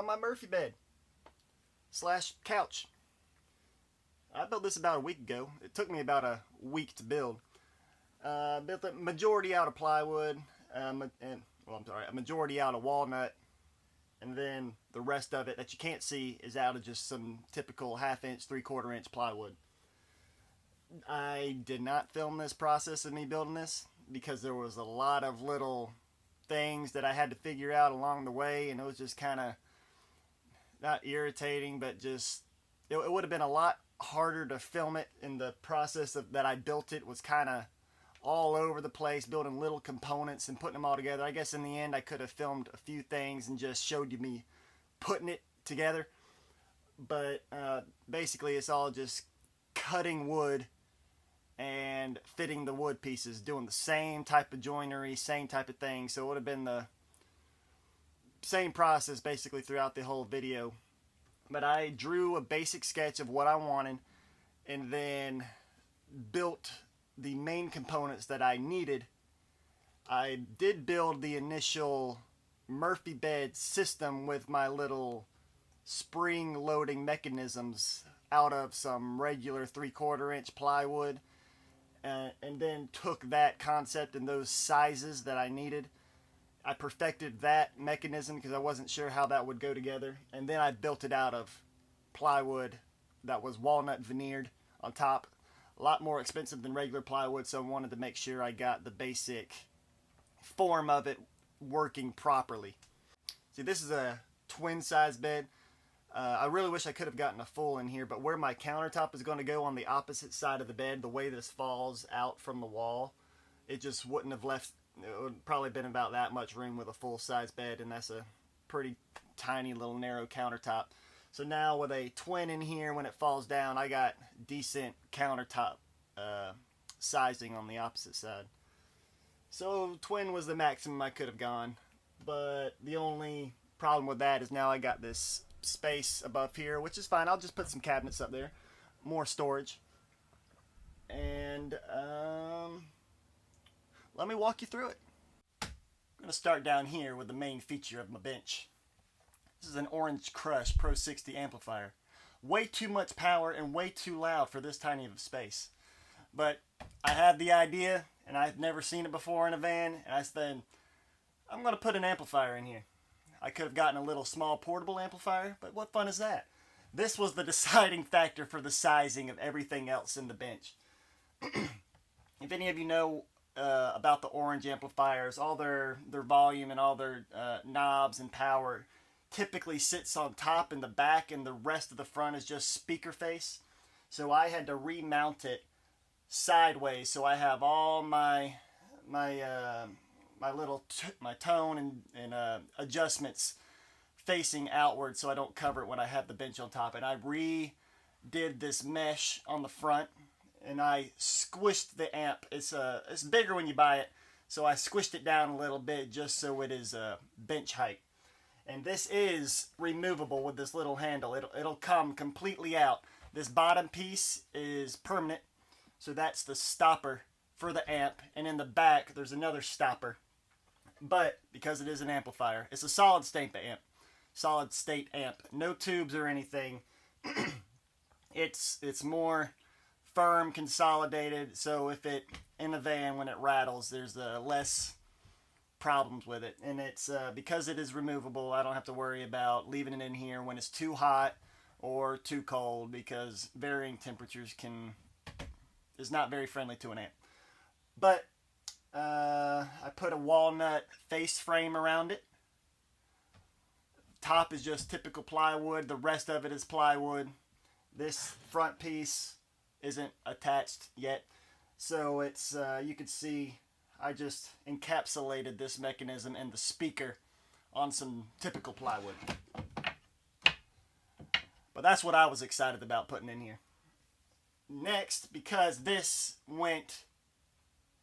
my Murphy bed slash couch. I built this about a week ago. It took me about a week to build. Built the majority out of plywood, a majority out of walnut, and then the rest of it that you can't see is out of just some typical 1/2 inch, 3/4 inch plywood. I did not film this process of me building this because there was a lot of little things that I had to figure out along the way, and it was just kind of not irritating, but just it would have been a lot harder to film it. In the process of that I built it was kind of all over the place, building little components and putting them all together. I guess in the end I could have filmed a few things and just showed you me putting it together, but basically it's all just cutting wood and fitting the wood pieces, doing the same type of joinery, same type of thing. So it would have been the same process basically throughout the whole video. But I drew a basic sketch of what I wanted and then built the main components that I needed. I did build the initial Murphy bed system with my little spring loading mechanisms out of some regular 3/4 inch plywood, and then took that concept and those sizes that I needed. I perfected that mechanism because I wasn't sure how that would go together, and then I built it out of plywood that was walnut veneered on top. A lot more expensive than regular plywood, so I wanted to make sure I got the basic form of it working properly. See, this is a twin size bed. I really wish I could have gotten a full in here, but where my countertop is going to go on the opposite side of the bed, the way this falls out from the wall, it just wouldn't have left, it would probably been about that much room with a full size bed, and that's a pretty tiny little narrow countertop. So now with a twin in here, when it falls down, I got decent countertop sizing on the opposite side. So twin was the maximum I could have gone, but the only problem with that is now I got this space above here, which is fine. I'll just put some cabinets up there, more storage, and let me walk you through it. I'm going to start down here with the main feature of my bench. This is an Orange Crush Pro 60 amplifier. Way too much power and way too loud for this tiny of a space. But I had the idea, and I've never seen it before in a van, and I said, I'm going to put an amplifier in here. I could have gotten a little small portable amplifier, but what fun is that? This was the deciding factor for the sizing of everything else in the bench. If any of you know about the Orange amplifiers, all their volume and all their knobs and power typically sits on top in the back, and the rest of the front is just speaker face. So I had to remount it sideways, so I have all my tone and adjustments facing outward, so I don't cover it when I have the bench on top. And I redid this mesh on the front, and I squished the amp. It's bigger when you buy it, so I squished it down a little bit just so it is bench height. And this is removable with this little handle. It'll come completely out. This bottom piece is permanent, so that's the stopper for the amp, and in the back there's another stopper. But because it is an amplifier, it's a solid state amp, no tubes or anything. It's more firm, consolidated, so if it in the van when it rattles, there's less problems with it. And it's because it is removable, I don't have to worry about leaving it in here when it's too hot or too cold, because varying temperatures is not very friendly to an amp. But I put a walnut face frame around it. Top is just typical plywood. The rest of it is plywood. This front piece isn't attached yet, so it's you can see I just encapsulated this mechanism and the speaker on some typical plywood. But that's what I was excited about putting in here. Next, because this went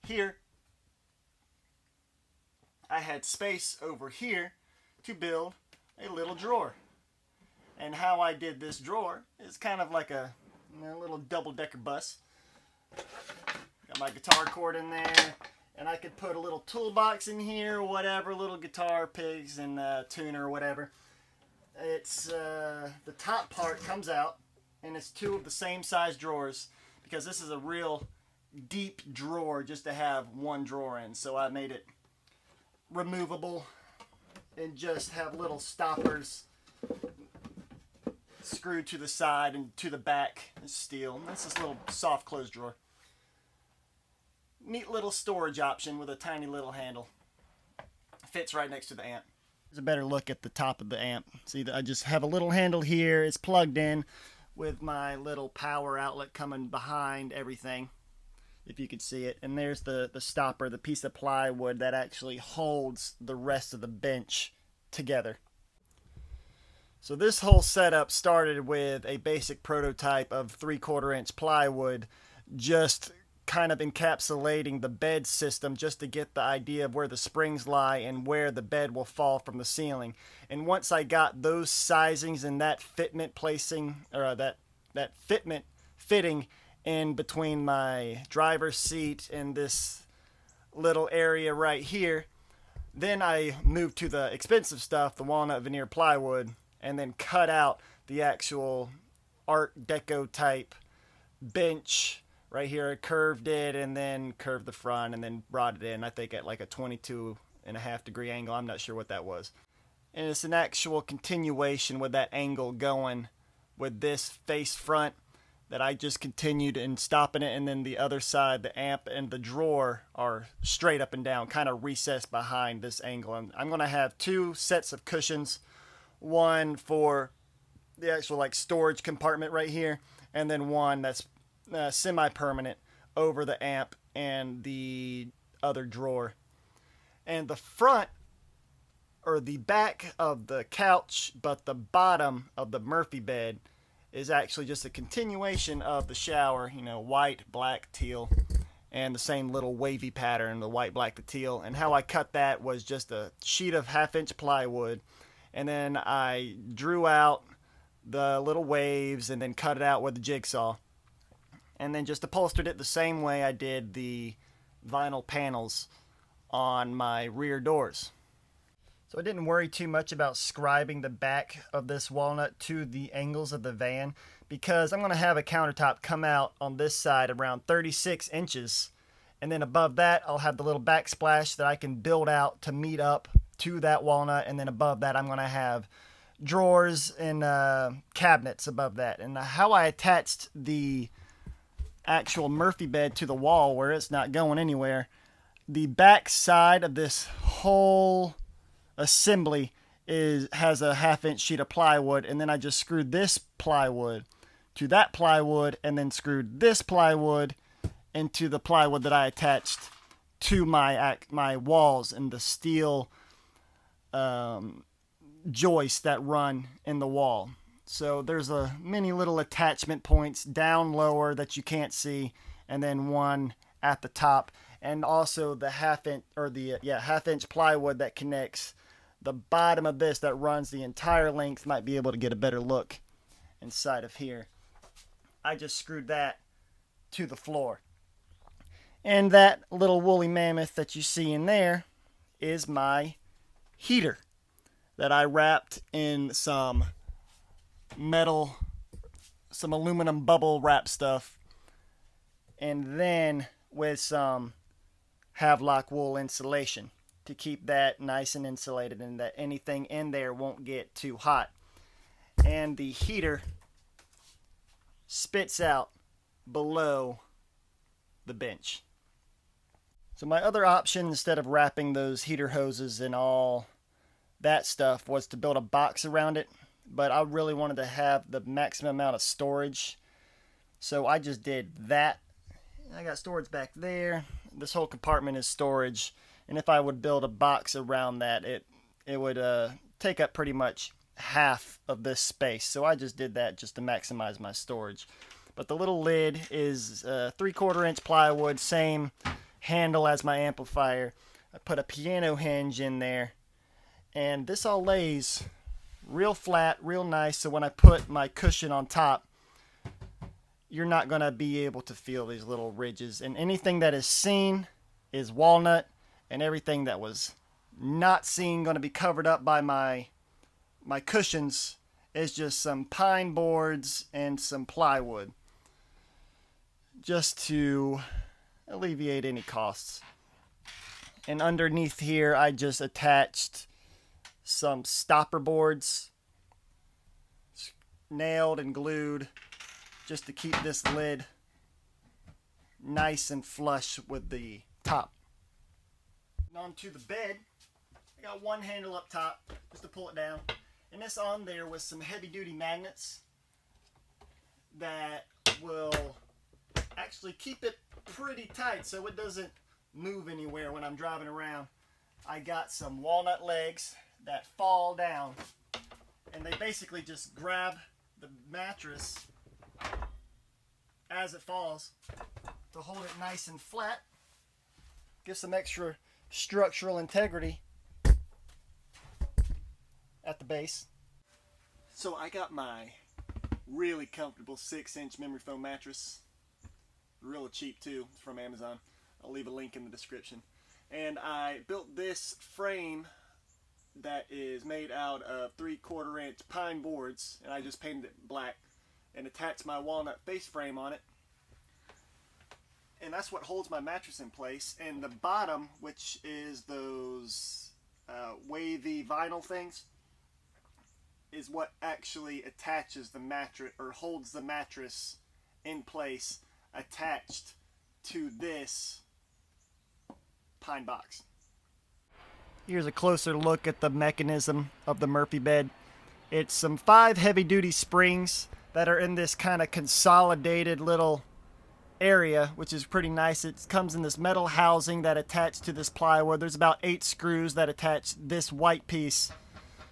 here, I had space over here to build a little drawer. And how I did this drawer is kind of like a little double-decker bus. Got my guitar cord in there, and I could put a little toolbox in here, or whatever, little guitar picks and tuner or whatever. It's the top part comes out, and it's two of the same size drawers because this is a real deep drawer just to have one drawer in. So I made it removable and just have little stoppers screwed to the side and to the back is steel. And that's this little soft close drawer. Neat little storage option with a tiny little handle. Fits right next to the amp. Here's a better look at the top of the amp. See, I just have a little handle here. It's plugged in with my little power outlet coming behind everything, if you could see it. And there's the stopper, the piece of plywood that actually holds the rest of the bench together. So this whole setup started with a basic prototype of 3/4 inch plywood, just kind of encapsulating the bed system just to get the idea of where the springs lie and where the bed will fall from the ceiling. And once I got those sizings and that fitment placing, or that fitment fitting in between my driver's seat and this little area right here, then I moved to the expensive stuff, the walnut veneer plywood, and then cut out the actual Art Deco type bench right here. I curved it and then curved the front and then brought it in, I think at like a 22.5-degree angle. I'm not sure what that was. And it's an actual continuation with that angle going with this face front that I just continued in stopping it, and then the other side, the amp and the drawer are straight up and down, kind of recessed behind this angle. And I'm going to have two sets of cushions, one for the actual like storage compartment right here, and then one that's semi-permanent over the amp and the other drawer. And the front, or the back of the couch, but the bottom of the Murphy bed is actually just a continuation of the shower, you know, white, black, teal, and the same little wavy pattern, the white, black, the teal. And how I cut that was just a sheet of 1/2 inch plywood, and then I drew out the little waves and then cut it out with a jigsaw, and then just upholstered it the same way I did the vinyl panels on my rear doors. So I didn't worry too much about scribing the back of this walnut to the angles of the van, because I'm going to have a countertop come out on this side around 36 inches, and then above that I'll have the little backsplash that I can build out to meet up to that walnut, and then above that I'm going to have drawers and cabinets above that. And how I attached the actual Murphy bed to the wall where it's not going anywhere, the back side of this whole assembly has a 1/2 inch sheet of plywood, and then I just screwed this plywood to that plywood and then screwed this plywood into the plywood that I attached to my walls and the steel joists that run in the wall. So there's a many little attachment points down lower that you can't see, and then one at the top, and also the 1/2 inch, or the 1/2 inch plywood that connects the bottom of this, that runs the entire length. Might be able to get a better look inside of here. I just screwed that to the floor. And that little woolly mammoth that you see in there is my heater that I wrapped in some metal, some aluminum bubble wrap stuff, and then with some Havelock wool insulation to keep that nice and insulated, and that anything in there won't get too hot. And the heater spits out below the bench. So my other option, instead of wrapping those heater hoses and all that stuff, was to build a box around it, but I really wanted to have the maximum amount of storage, so I just did that. I got storage back there. This whole compartment is storage, and if I would build a box around that, it would take up pretty much half of this space. So I just did that just to maximize my storage. But the little lid is 3/4 inch plywood, same handle as my amplifier. I put a piano hinge in there, and this all lays real flat, real nice, so when I put my cushion on top, you're not going to be able to feel these little ridges. And anything that is seen is walnut, and everything that was not seen going to be covered up by my my cushions is just some pine boards and some plywood, just to alleviate any costs. And underneath here, I just attached some stopper boards, nailed and glued, just to keep this lid nice and flush with the top. And onto the bed, I got one handle up top just to pull it down, and this on there with some heavy duty magnets that will actually keep it pretty tight so it doesn't move anywhere when I'm driving around. I got some walnut legs that fall down, and they basically just grab the mattress as it falls to hold it nice and flat, give some extra structural integrity at the base. So I got my really comfortable 6-inch memory foam mattress, real cheap too, from Amazon. I'll leave a link in the description. And I built this frame that is made out of 3/4 inch pine boards, and I just painted it black and attached my walnut face frame on it. And that's what holds my mattress in place. And the bottom, which is those wavy vinyl things, is what actually attaches the mattress, or holds the mattress in place, attached to this pine box. Here's a closer look at the mechanism of the Murphy bed. It's some 5 heavy-duty springs that are in this kind of consolidated little area, which is pretty nice. It comes in this metal housing that attached to this plywood. There's about 8 screws that attach this white piece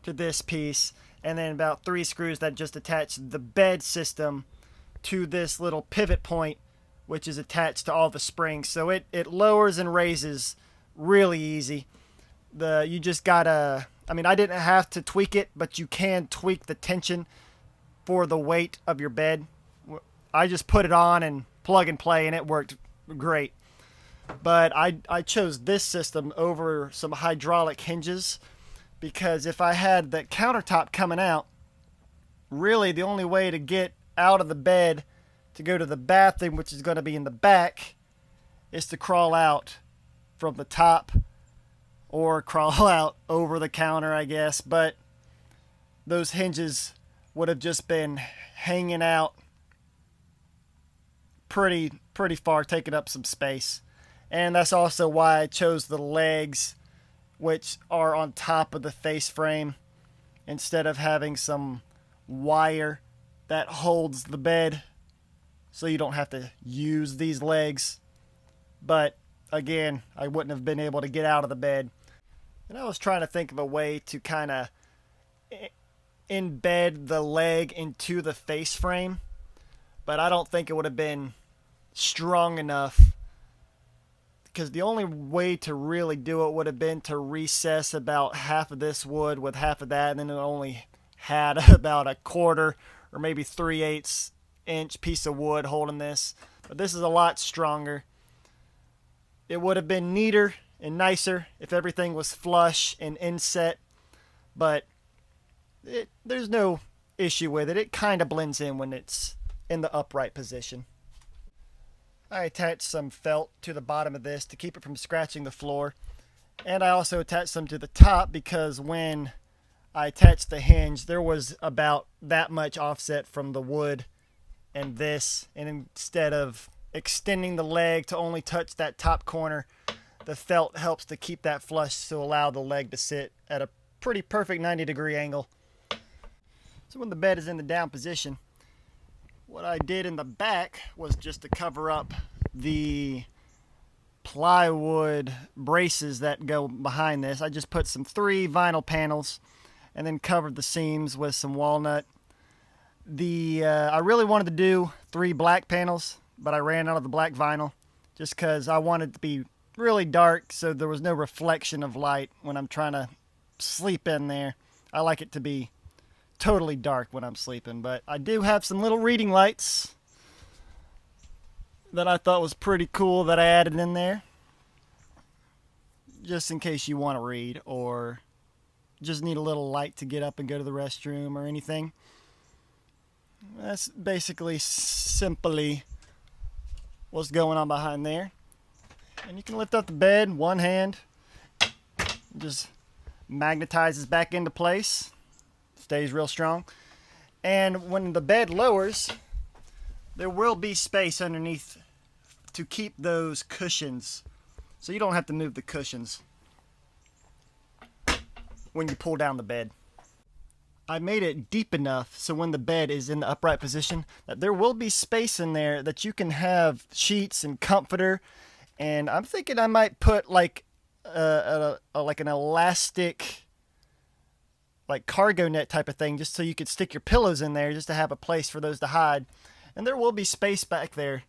to this piece, and then about 3 screws that just attach the bed system to this little pivot point, which is attached to all the springs. So it lowers and raises really easy. You just gotta, I mean, I didn't have to tweak it, but you can tweak the tension for the weight of your bed. I just put it on and plug and play, and it worked great. But I chose this system over some hydraulic hinges, because if I had that countertop coming out, really the only way to get out of the bed to go to the bathroom, which is going to be in the back, is to crawl out from the top or crawl out over the counter, I guess. But those hinges would have just been hanging out pretty far, taking up some space. And that's also why I chose the legs, which are on top of the face frame, instead of having some wire that holds the bed, so you don't have to use these legs. But again, I wouldn't have been able to get out of the bed. And I was trying to think of a way to kind of embed the leg into the face frame, but I don't think it would have been strong enough, because the only way to really do it would have been to recess about half of this wood with half of that, and then it only had about 1/4 or maybe 3/8 inch piece of wood holding this. But this is a lot stronger. It would have been neater and nicer if everything was flush and inset, but there's no issue with it. It kind of blends in when it's in the upright position. I attached some felt to the bottom of this to keep it from scratching the floor, and I also attached some to the top, because when I attached the hinge, there was about that much offset from the wood and this, and instead of extending the leg to only touch that top corner, the felt helps to keep that flush to allow the leg to sit at a pretty perfect 90-degree angle. So when the bed is in the down position, what I did in the back was just to cover up the plywood braces that go behind this. I just put some 3 vinyl panels and then covered the seams with some walnut. I really wanted to do 3 black panels, but I ran out of the black vinyl just because I wanted it to be really dark so there was no reflection of light when I'm trying to sleep in there. I like it to be totally dark when I'm sleeping, but I do have some little reading lights that I thought was pretty cool that I added in there, just in case you want to read or just need a little light to get up and go to the restroom or anything. That's basically simply what's going on behind there. And you can lift up the bed, one hand, just magnetizes back into place, stays real strong. And when the bed lowers, there will be space underneath to keep those cushions, so you don't have to move the cushions when you pull down the bed. I made it deep enough so when the bed is in the upright position that there will be space in there that you can have sheets and comforter. And I'm thinking I might put like like an elastic, like cargo net type of thing, just so you could stick your pillows in there, just to have a place for those to hide. And there will be space back there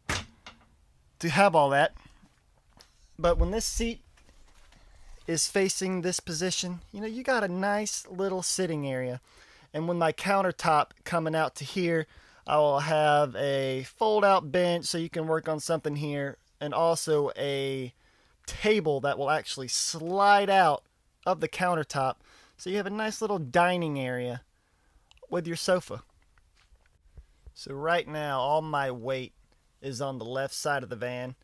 to have all that. But when this seat is facing this position, you know, you got a nice little sitting area. And when my countertop coming out to here, I will have a fold out bench so you can work on something here, and also a table that will actually slide out of the countertop, so you have a nice little dining area with your sofa. So right now all my weight is on the left side of the van,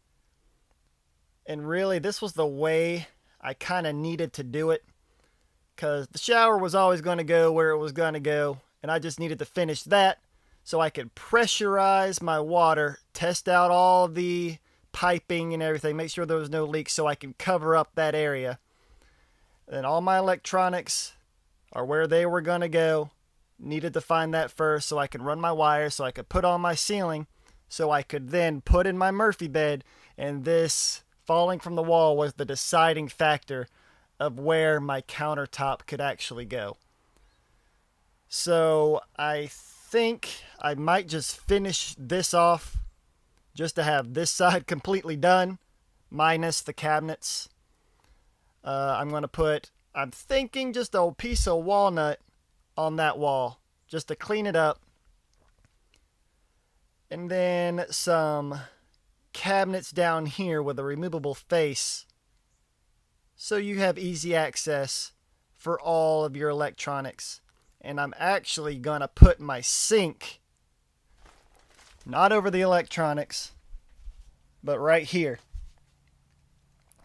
and really this was the way I kind of needed to do it, because the shower was always going to go where it was going to go, and I just needed to finish that so I could pressurize my water, test out all the piping and everything, make sure there was no leaks so I can cover up that area. And all my electronics are where they were going to go. Needed to find that first so I could run my wires, so I could put on my ceiling, so I could then put in my Murphy bed. And this falling from the wall was the deciding factor of where my countertop could actually go. So I think I might just finish this off just to have this side completely done, minus the cabinets. I'm thinking just a piece of walnut on that wall, just to clean it up. And then some cabinets down here with a removable face, so you have easy access for all of your electronics. And I'm actually going to put my sink not over the electronics, but right here.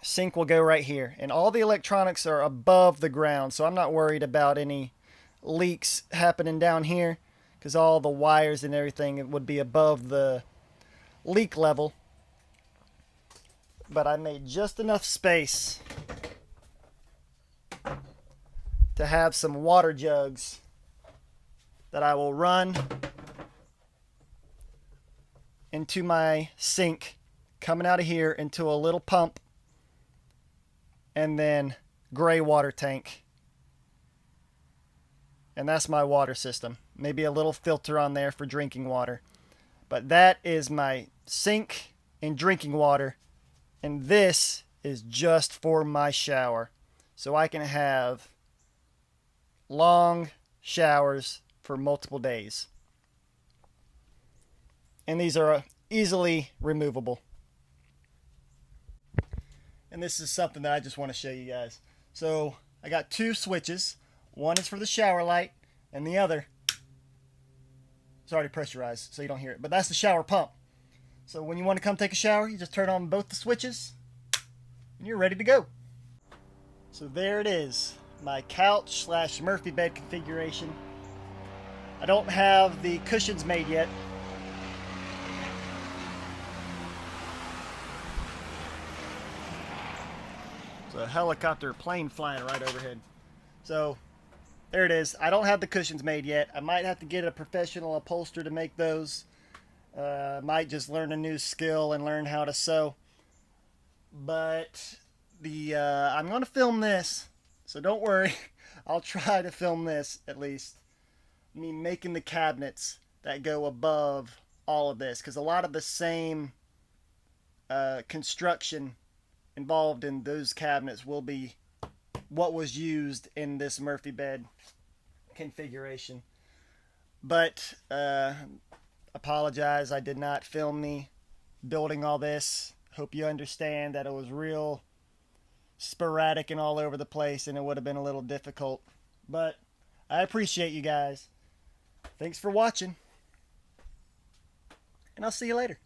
Sink will go right here. And all the electronics are above the ground, so I'm not worried about any leaks happening down here, because all the wires and everything would be above the leak level. But I made just enough space to have some water jugs that I will run into my sink, coming out of here into a little pump, and then gray water tank. And that's my water system. Maybe a little filter on there for drinking water. But that is my sink and drinking water. And this is just for my shower, so I can have long showers for multiple days. And these are easily removable. And this is something that I just want to show you guys. So I got two switches. One is for the shower light, and the other, it's already pressurized so you don't hear it, but that's the shower pump. So when you want to come take a shower, you just turn on both the switches and you're ready to go. So there it is, my couch / Murphy bed configuration. I don't have the cushions made yet. There's a helicopter plane flying right overhead. So there it is. I don't have the cushions made yet. I might have to get a professional upholsterer to make those. Might just learn a new skill and learn how to sew. But I'm going to film this, so don't worry. I'll try to film this at least. Me making the cabinets that go above all of this, because a lot of the same construction involved in those cabinets will be what was used in this Murphy bed configuration. But apologize, I did not film me building all this. Hope you understand that it was real sporadic and all over the place, and it would have been a little difficult But I appreciate you guys. Thanks for watching. And I'll see you later.